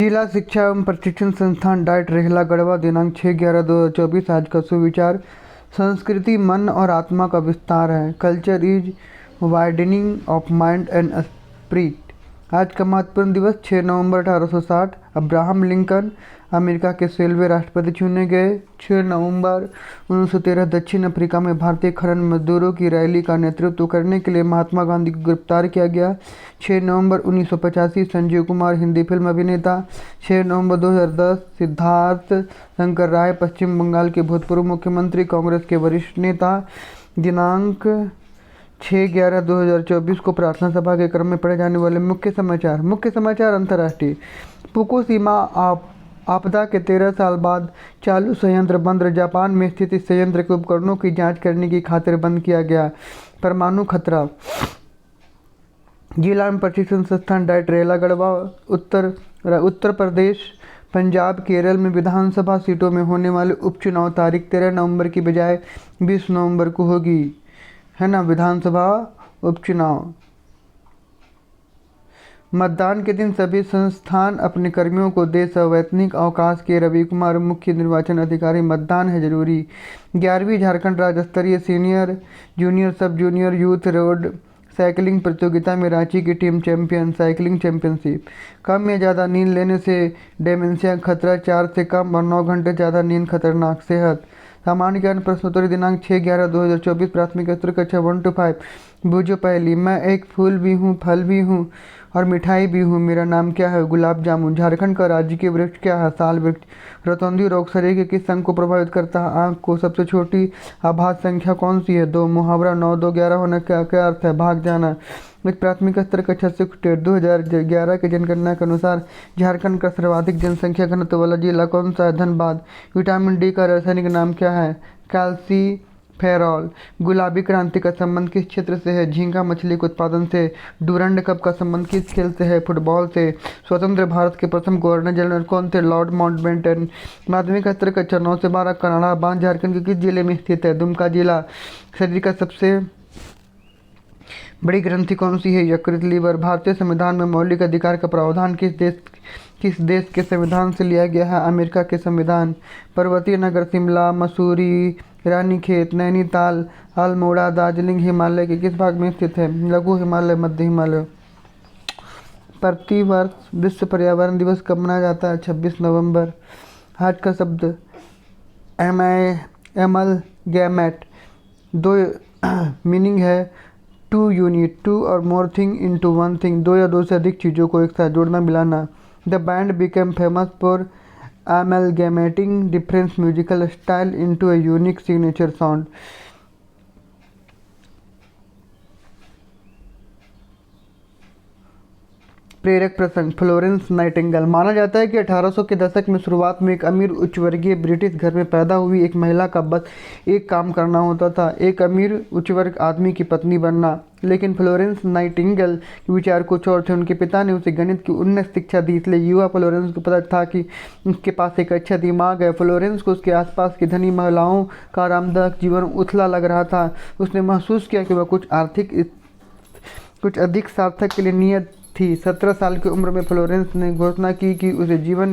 जिला शिक्षा एवं प्रशिक्षण संस्थान डाइट रेहला गढ़वा दिनांक 6/11/2024। आज का सुविचार संस्कृति मन और आत्मा का विस्तार है। Culture is widening of mind and spirit. आज का महत्वपूर्ण दिवस 6 नवंबर 1860 अब्राहम लिंकन अमेरिका के 16वें राष्ट्रपति चुने गए। 6 नवंबर 1913 दक्षिण अफ्रीका में भारतीय खनन मजदूरों की रैली का नेतृत्व करने के लिए महात्मा गांधी को गिरफ्तार किया गया। 6 नवंबर 1985 संजीव कुमार हिंदी फिल्म अभिनेता। 6 नवंबर 2010 सिद्धार्थ शंकर राय पश्चिम बंगाल के भूतपूर्व मुख्यमंत्री कांग्रेस के वरिष्ठ नेता। दिनांक 6/11/2024 को प्रार्थना सभा के क्रम में पढ़े जाने वाले मुख्य समाचार अंतर्राष्ट्रीय। फुकुशिमा आपदा के 13 साल बाद चालू संयंत्र बंद। जापान में स्थित इस संयंत्र के उपकरणों की जांच करने की खातिर बंद किया गया। परमाणु खतरा। जिला एवं प्रशिक्षण संस्थान डाइट रेला गढ़वा उत्तर प्रदेश पंजाब केरल में विधानसभा सीटों में होने वाले उपचुनाव तारीख 13 नवंबर की बजाय 20 नवंबर को होगी, है ना। विधानसभा उपचुनाव। मतदान के दिन सभी संस्थान अपने कर्मियों को दे सवैतनिक अवकाश के। रवि कुमार मुख्य निर्वाचन अधिकारी। मतदान है जरूरी। 11वीं झारखंड राज्य स्तरीय senior junior sub junior youth road cycling प्रतियोगिता में रांची की टीम चैंपियन। Cycling championship. कम या ज़्यादा नींद लेने से डेमेंशिया खतरा। 4 से कम और 9 घंटे ज़्यादा नींद खतरनाक। सेहत। सामान्य ज्ञान प्रश्नोत्तरी दिनांक 6/11/2024 प्राथमिक स्तर कक्षा 1 to 5। बूझो पहली। मैं एक फूल भी हूँ, फल भी हूँ और मिठाई भी हूँ। मेरा नाम क्या है? गुलाब जामुन। झारखंड का राजकीय वृक्ष क्या है? साल वृक्ष। रतौंधी रोग शरीर के किस अंग को प्रभावित करता है? आँख को। सबसे छोटी आभास संख्या कौन सी है? 2। मुहावरा 9-2-11 होने का क्या अर्थ है? भाग जाना। एक प्राथमिक स्तर कक्षा 6 स्टेट 2011 की जनगणना के अनुसार झारखंड का सर्वाधिक जनसंख्या घनत्व वाला जिला कौन सा है? धनबाद। विटामिन डी का रासायनिक नाम क्या है? कैल्सीफेरॉल। गुलाबी क्रांति का संबंध किस क्षेत्र से है? झींगा मछली के उत्पादन से। डूरंड कप का संबंध किस खेल से है? फुटबॉल से। स्वतंत्र भारत के प्रथम गवर्नर जनरल कौन थे? Lord Mountbatten. माध्यमिक स्तर कक्षा 9 से 12 कनाडा बांध झारखंड के किस जिले में स्थित है? दुमका जिला। शरीर का सबसे बड़ी ग्रंथि कौन सी है? यकृत लीवर। भारतीय संविधान में मौलिक अधिकार का प्रावधान किस देश के संविधान से लिया गया है? अमेरिका के संविधान। पर्वतीय नगर शिमला, मसूरी, रानीखेत, नैनीताल, अल्मोड़ा, दार्जिलिंग हिमालय के किस भाग में स्थित है? लघु हिमालय, मध्य हिमालय। प्रतिवर्ष विश्व पर्यावरण दिवस कब मनाया जाता है? 26 नवंबर। आज का शब्द एमलगैमेट। 2 मीनिंग है टू यूनिट, 2 और मोर थिंग इनटू 1 थिंग। 2 या 2 से अधिक चीज़ों को एक साथ जोड़ना मिलाना। The band became famous for amalgamating different musical style into a unique signature sound. प्रेरक प्रसंग। Florence Nightingale. माना जाता है कि 1800 के दशक में शुरुआत में एक अमीर उच्च वर्गीय ब्रिटिश घर में पैदा हुई एक महिला का बस एक काम करना होता था, एक अमीर उच्च वर्ग आदमी की पत्नी बनना। लेकिन फ्लोरेंस नाइटिंगेल के विचार कुछ और थे। उनके पिता ने उसे गणित की उन्नत शिक्षा दी, इसलिए युवा फ्लोरेंस को पता था कि उसके पास एक अच्छा दिमाग है। फ्लोरेंस को उसके आसपास की धनी महिलाओं का आरामदायक जीवन उथला लग रहा था। उसने महसूस किया कि वह कुछ अधिक सार्थक के लिए नियत थी। 17 साल की उम्र में फ्लोरेंस ने घोषणा की कि उसे जीवन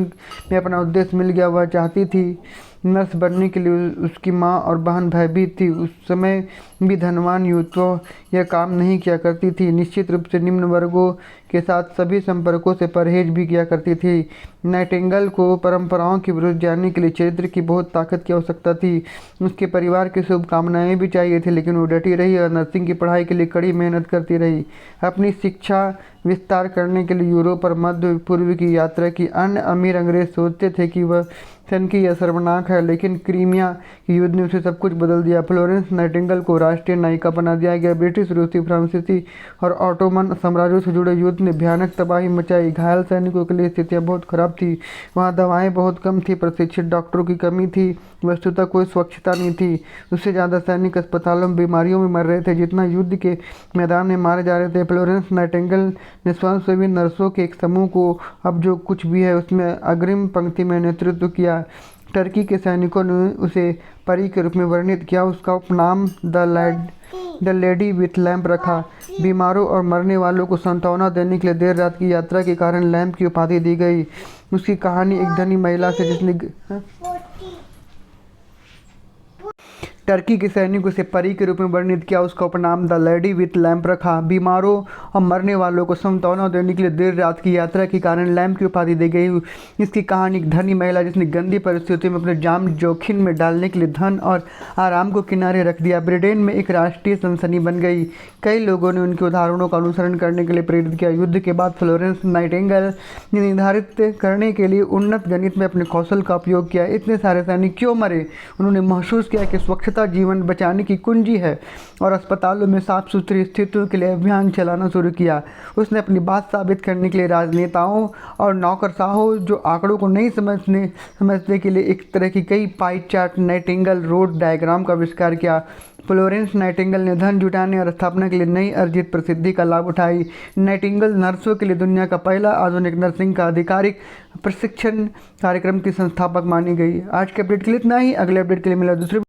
में अपना उद्देश्य मिल गया। वह चाहती थी नर्स बनने के लिए। उसकी माँ और बहन भयभीत थी। उस समय भी धनवान युवतियाँ यह काम नहीं किया करती थी। निश्चित रूप से निम्न वर्गों के साथ सभी संपर्कों से परहेज भी किया करती थी। नाइटिंगेल को परंपराओं के विरुद्ध जाने के लिए चरित्र की बहुत ताकत की आवश्यकता थी। उसके परिवार की शुभकामनाएं भी चाहिए थी, लेकिन वो डटी रही और नर्सिंग की पढ़ाई के लिए कड़ी मेहनत करती रही। अपनी शिक्षा विस्तार करने के लिए यूरोप और मध्य पूर्व की यात्रा की। अन्य अमीर अंग्रेज सोचते थे कि वह सनकी या सर्वनाक है, लेकिन क्रीमिया के युद्ध ने उसे सब कुछ बदल दिया। फ्लोरेंस नाइटिंगेल को राष्ट्रीय नायिका बना दिया गया। ब्रिटिश, रूसी, फ्रांसीसी और ऑटोमन साम्राज्यों से जुड़े युद्ध ने भयानक तबाही मचाई। घायल सैनिकों के लिए स्थितियाँ बहुत खराब थी। वहाँ दवाएं बहुत कम थी, प्रशिक्षित डॉक्टरों की कमी थी, वस्तुतः कोई स्वच्छता नहीं थी। उससे ज़्यादा सैनिक अस्पतालों में बीमारियों में मर रहे थे जितना युद्ध के मैदान में मारे जा रहे थे। फ्लोरेंस नाइटिंगेल ने स्वयंसेवी नर्सों के एक समूह को, अब जो कुछ भी है उसमें अग्रिम पंक्ति में नेतृत्व किया। टर्की के सैनिकों ने उसे परी के रूप में वर्णित किया। उसका उपनाम द लेडी विथ लैम्प रखा। बीमारों और मरने वालों को सांत्वना देने के लिए देर रात की यात्रा के कारण लैम्प की उपाधि दी गई। उसकी कहानी एक धनी महिला से जिसने टर्की के सैनिकों से परी के रूप में वर्णित किया। उसका उपनाम द लेडी विथ लैम्प रखा। बीमारों और मरने वालों को सांत्वना देने के लिए देर रात की यात्रा के कारण लैम्प की उपाधि दी गई। इसकी कहानी एक धनी महिला जिसने गंदी परिस्थितियों में अपने जान जोखिम में डालने के लिए धन और आराम को किनारे रख दिया, ब्रिटेन में एक राष्ट्रीय सनसनी बन गई। कई लोगों ने उनके उदाहरणों का अनुसरण करने के लिए प्रेरित किया। युद्ध के बाद फ्लोरेंस नाइटिंगेल ने निर्धारित करने के लिए उन्नत गणित में अपने कौशल का उपयोग किया। इतने सारे सैनिक क्यों मरे? उन्होंने महसूस किया कि स्वच्छता जीवन बचाने की कुंजी है और अस्पतालों में साफ सुथरी स्थितियों के लिए अभियान चलाना शुरू किया। उसने अपनी बात साबित करने के लिए राजनेताओं और नौकरशाहों जो आंकड़ों को नहीं समझने के लिए एक तरह की कई pie chart Nightingale road diagram का आविष्कार किया। फ्लोरेंस नाइटिंगेल ने धन जुटाने और स्थापना के लिए नई अर्जित प्रसिद्धि का लाभ उठाई। नाइटिंगेल नर्सों के लिए दुनिया का पहला आधुनिक नर्सिंग का आधिकारिक प्रशिक्षण कार्यक्रम की संस्थापक मानी गई। आज के अपडेट के लिए इतना ही। अगले अपडेट के लिए मिला दूसरे